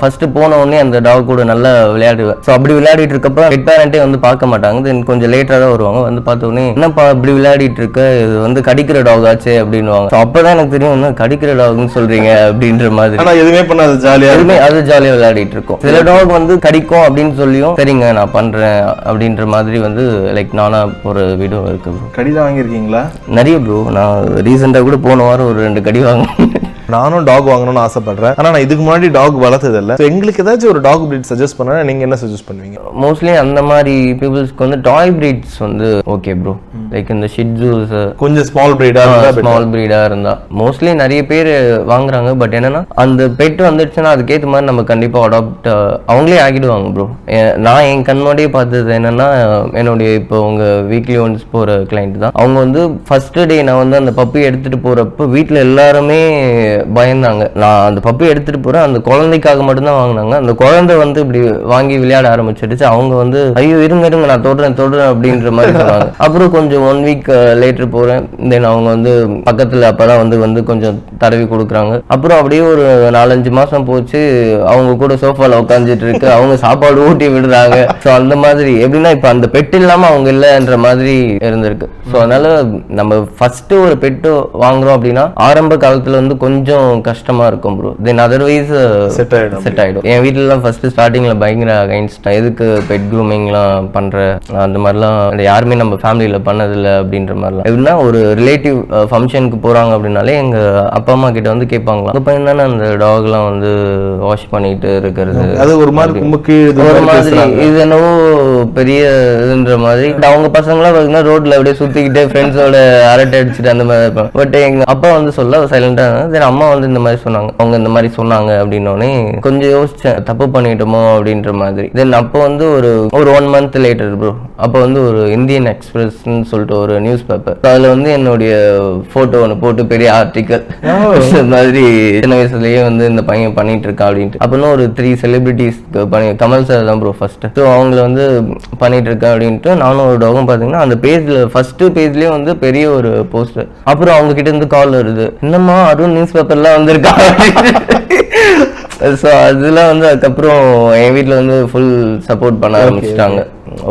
First போன உடனே அந்த டாக் கூட நல்லா விளையாடுவேன். ஸோ அப்படி விளையாடிட்டு இருக்கப்ப பெட் பேரண்டே வந்து பார்க்க மாட்டாங்க. தென் கொஞ்சம் லேட்டாக தான் வருவாங்க. வந்து பார்த்த உடனே என்னப்பா இப்படி விளையாடிட்டு இருக்க, இது வந்து கடிக்கிற டாக் ஆச்சு அப்படின்னுவாங்க. ஸோ அப்பதான் எனக்கு தெரியும் என்ன கடிக்கிற டாக்னு சொல்றீங்க அப்படின்ற மாதிரி. ஆனா எதுவுமே பண்ணாது, ஜாலியா எதுவுமே அது ஜாலியா விளையாடிட்டு இருக்கோம். சில டாக் வந்து கடிக்கும் அப்படின்னு சொல்லியும் சரிங்க நான் பண்றேன் அப்படின்ற மாதிரி வந்து லைக் நானா ஒரு வீடியோ இருக்கு. கடிதான் வாங்கியிருக்கீங்களா? நிறைய ப்ரோ. நான் ரீசெண்டா கூட போன வாரம் ஒரு 2 கடி வாங்கினேன். நானும் டாக் வாங்கணும்னு ஆசைப்படுறேன். ஆனா நான் இதுக்கு முன்னாடி டாக் வளர்த்தது இல்லை. எங்களுக்கு ஏதாச்சும் ஒரு டாக் பிரீட் சஜஸ்ட் பண்ணா நீங்க என்ன சஜஸ்ட் பண்ணுவீங்க? மோஸ்ட்லி அந்த மாதிரி பீப்புள்ஸ்க்கு வந்து டாய் பிரீட்ஸ் வந்து ஓகே ப்ரோ. லைக் இந்த ஷிட்ஜூஸ் கொஞ்சம் ஸ்மால் பிரீடா இருந்தா மோஸ்ட்லி நிறைய பேர் வாங்குறாங்க. பட் என்னன்னா அந்த பெட் வந்துடுச்சுன்னா அதுக்கேற்ற மாதிரி நம்ம கண்டிப்பா அடாப்ட் அவங்களே ஆகிடுவாங்க ப்ரோ. நான் என் கண்ணோடய பார்த்தது என்னன்னா, என்னுடைய இப்போ உங்க வீக்லி ஒன்ஸ் போற கிளைண்ட் தான். அவங்க வந்து ஃபர்ஸ்ட் டே நான் வந்து அந்த பப்பி எடுத்துட்டு போறப்ப வீட்டுல எல்லாருமே பயந்தாங்க. நான் அந்த பப்பி எடுத்துட்டு போறேன், அந்த குழந்தைக்காக மட்டும்தான் வாங்கினாங்க. அந்த குழந்தை வந்து இப்படி வாங்கி விளையாட ஆரம்பிச்சிடுச்சு. அவங்க வந்து ஐயோ இருங்க நான் தொடுறேன் அப்படின்ற மாதிரி சொன்னாங்க. அப்புறம் கொஞ்சம் 1 வீக் லேட்டர் போறேன். தென் அவங்க வந்து பக்கத்துல அப்பதான் வந்து கொஞ்சம் தடவி கொடுக்குறாங்க. அப்புறம் அப்படியே ஒரு 4-5 மாசம் போச்சு. அவங்க கூட சோஃபால உட்காந்துட்டு இருக்கு, அவங்க சாப்பாடு ஊட்டி விடுறாங்க. ஸோ அந்த மாதிரி எப்படின்னா இப்ப அந்த பெட் இல்லாம அவங்க இல்லைன்ற மாதிரி இருந்திருக்கு. ஸோ அதனால நம்ம ஃபர்ஸ்ட் ஒரு பெட்டு வாங்குறோம் அப்படின்னா ஆரம்ப காலத்துல வந்து கொஞ்சம் கஷ்டமா இருக்கும் ப்ரோ. தென் அதர்வைஸ் செட் ஆயிடும். என் வீட்டுல எல்லாம் ஃபர்ஸ்ட் ஸ்டார்டிங்ல பயங்கர அகைன்ஸ்ட், எதுக்கு பெட் க்ரூமிங்லாம் பண்ற, அந்த மாதிரிலாம் யாருமே நம்ம ஃபேமிலியில பண்ணதில்லை அப்படின்ற மாதிரிலாம். எப்படின்னா ஒரு ரிலேட்டிவ் ஃபங்க்ஷனுக்கு போறாங்க அப்படின்னாலே எங்க அப்பா அம்மா கிட்ட வந்து கேட்பாங்களா, அப்ப என்னன்னா அந்த டாக்லாம் வந்து வாஷ் பண்ணிட்டு இருக்கிறது அது ஒரு மாதிரி இது என்னவோ பெரிய இதுன்ற மாதிரி. அவங்க பசங்களாம் பார்த்தீங்கன்னா ரோட்ல அப்படியே சுத்திக்கிட்டு ஃப்ரெண்ட்ஸோட அரட்டை அடிச்சுட்டு அந்த மாதிரி இருப்பாங்க. பட் எங்க அப்பா வந்து சொல்ல சைலண்டா, அம்மா வந்து இந்த மாதிரி சொன்னாங்க, அவங்க இந்த மாதிரி சொன்னாங்க அப்படின்னோடனே கொஞ்சம் யோசிச்சேன், தப்பு பண்ணிட்டோமோ அப்படின்ற மாதிரி. தென் அப்போ வந்து ஒரு 1 month லேட்டர் ப்ரோ, அப்போ வந்து ஒரு இந்தியன் எக்ஸ்பிரஸ்ன்னு சொல்லிட்டு ஒரு நியூஸ் பேப்பர், அதில் வந்து என்னுடைய போட்டோ ஒன்று போட்டு பெரிய ஆர்டிக்கல் மாதிரி சின்ன வயசுலயே வந்து இந்த பையன் பண்ணிட்டு இருக்கா அப்படின்ட்டு. அப்படின்னு ஒரு 3 செலிபிரிட்டிஸ் பண்ணி, கமல் சார் தான் ப்ரோ ஃபர்ஸ்ட். ஸோ அவங்கள வந்து பண்ணிட்டு இருக்கா அப்படின்ட்டு நானும் ஒரு டாகும் பார்த்தீங்கன்னா அந்த பேஜ்ல ஃபர்ஸ்ட் பேஜ்லயே வந்து பெரிய ஒரு போஸ்டர். அப்புறம் அவங்க கிட்ட இருந்து கால் வருது, என்னம்மா அருண் நியூஸ் பேப்பர்லாம் வந்திருக்கா. ஸோ அதெல்லாம் வந்து அதுக்கப்புறம் என் வீட்டில் வந்து ஃபுல் சப்போர்ட் பண்ண ஆரம்பிச்சிட்டாங்க.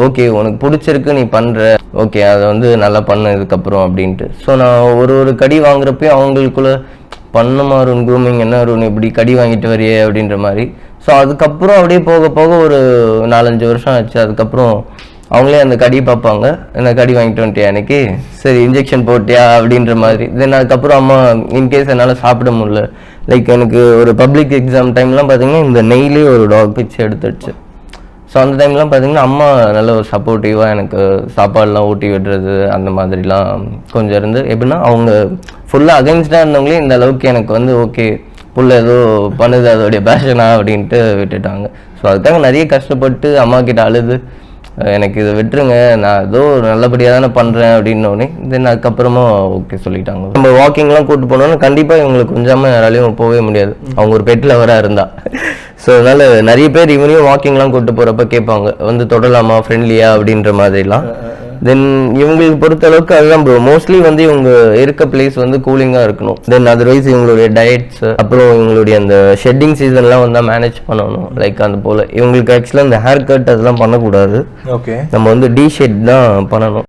ஓகே உனக்கு பிடிச்சிருக்கு நீ பண்ற, ஓகே அதை வந்து நல்லா பண்ண இதுக்கப்புறம் அப்படின்ட்டு. ஸோ நான் ஒரு கடி வாங்குறப்பயும் அவங்களுக்குள்ள பண்ணுமா அருண் க்ரூமிங், என்ன அருண் இப்படி கடி வாங்கிட்டு வரையே அப்படின்ற மாதிரி. ஸோ அதுக்கப்புறம் அப்படியே போக போக ஒரு 4-5 வருஷம் ஆச்சு. அதுக்கப்புறம் அவங்களே அந்த கடி பார்ப்பாங்க, என்ன கடி வாங்கிட்டு வந்துட்டியா எனக்கு, சரி இன்ஜெக்ஷன் போட்டியா அப்படின்ற மாதிரி. தென் அதுக்கப்புறம் அம்மா இன்கேஸ் என்னால் சாப்பிட முடியல, லைக் எனக்கு ஒரு பப்ளிக் எக்ஸாம் டைம்லாம் பார்த்தீங்கன்னா இந்த நெய்லே ஒரு டாக் பிச்சு எடுத்துடுச்சு. ஸோ அந்த டைம்லாம் பார்த்தீங்கன்னா அம்மா நல்ல ஒரு சப்போர்ட்டிவாக எனக்கு சாப்பாடுலாம் ஊட்டி விடுறது அந்த மாதிரிலாம் கொஞ்சம் இருந்து. எப்படின்னா அவங்க ஃபுல்லாக அகைன்ஸ்டாக இருந்தவங்களே இந்த அளவுக்கு எனக்கு வந்து ஓகே புள்ள ஏதோ பண்ணுது அதோடைய பேஷனா அப்படின்ட்டு விட்டுட்டாங்க. ஸோ அதுக்காக நிறைய கஷ்டப்பட்டு அம்மா கிட்ட அழுது எனக்கு இதை விட்டுருங்க, நான் ஏதோ நல்லபடியாக தானே பண்ணுறேன் அப்படின்னோடனே தென் அதுக்கப்புறமா ஓகே சொல்லிட்டாங்க. நம்ம வாக்கிங்லாம் கூப்பிட்டு போனோன்னா கண்டிப்பாக இவங்களுக்கு கொஞ்சாமல் யாராலையும் போகவே முடியாது, அவங்க ஒரு பெட் லவராக இருந்தா. ஸோ அதனால நிறைய பேர் இவனையும் வாக்கிங்லாம் கூப்பிட்டு போகிறப்ப கேட்பாங்க வந்து தொடலாமா ஃப்ரெண்ட்லியா அப்படின்ற மாதிரிலாம். தென் இவங்களுக்கு பொறுத்த அளவுக்கு அதுதான் ப்ரோ. மோஸ்ட்லி வந்து இவங்க இருக்க பிளேஸ் வந்து கூலிங்கா இருக்கணும். தென் அதர்வைஸ் இவங்களுடைய டயட்ஸ், அப்புறம் இவங்களுடைய அந்த ஷெட்டிங் சீசன்லாம் வந்து மேனேஜ் பண்ணணும். லைக் அந்த போல இவங்களுக்கு ஆக்சுவலாக இந்த ஹேர் கட் அதெல்லாம் பண்ணக்கூடாது. ஓகே, நம்ம வந்து டி ஷெட் தான் பண்ணணும்.